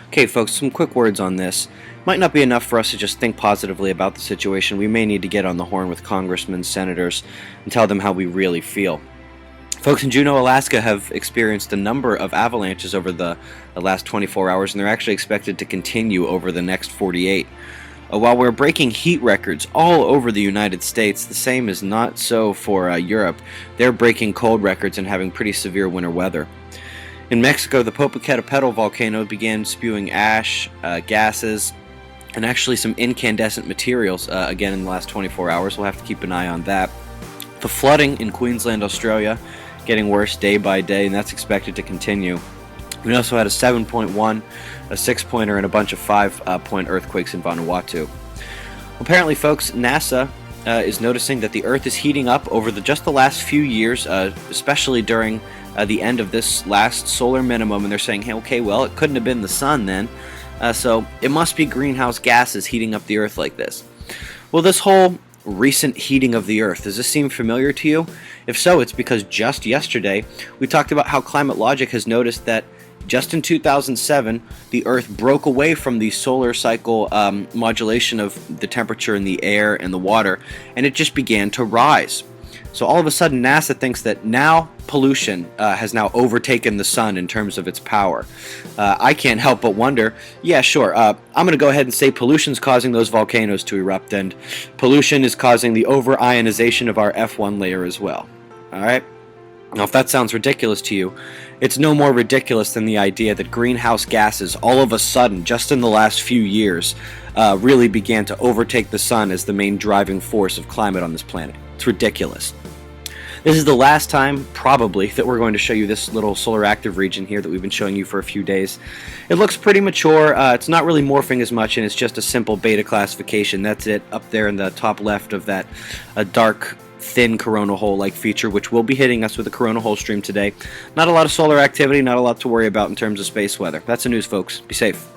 Okay, folks, some quick words on this. Might not be enough for us to just think positively about the situation. We may need to get on the horn with congressmen, senators, and tell them how we really feel. Folks in Juneau, Alaska have experienced a number of avalanches over the last 24 hours, and they're actually expected to continue over the next 48. While we're breaking heat records all over the United States, the same is not so for Europe. They're breaking cold records and having pretty severe winter weather. In Mexico, the Popocatépetl volcano began spewing ash, gases, and actually some incandescent materials again in the last 24 hours. We'll have to keep an eye on that. The flooding in Queensland, Australia, getting worse day by day, and that's expected to continue. We also had a 7.1, a 6-pointer, and a bunch of 5-point earthquakes in Vanuatu. Apparently, folks, NASA is noticing that the Earth is heating up over just the last few years, especially during the end of this last solar minimum, and they're saying, hey, okay, well, it couldn't have been the sun then, so it must be greenhouse gases heating up the Earth like this. Well, this whole recent heating of the Earth, does this seem familiar to you? If so, it's because just yesterday we talked about how Climate Logic has noticed that just in 2007, the Earth broke away from the solar cycle modulation of the temperature in the air and the water, and it just began to rise. So all of a sudden, NASA thinks that now pollution has now overtaken the sun in terms of its power. I can't help but wonder, yeah, sure, I'm going to go ahead and say pollution's causing those volcanoes to erupt, and pollution is causing the over-ionization of our F1 layer as well. All right? Now, if that sounds ridiculous to you, it's no more ridiculous than the idea that greenhouse gases, all of a sudden, just in the last few years, really began to overtake the sun as the main driving force of climate on this planet. It's ridiculous. This is the last time, probably, that we're going to show you this little solar active region here that we've been showing you for a few days. It looks pretty mature. It's not really morphing as much, and it's just a simple beta classification. That's it, up there in the top left of that dark, thin corona hole-like feature, which will be hitting us with a corona hole stream today. Not a lot of solar activity, not a lot to worry about in terms of space weather. That's the news, folks. Be safe.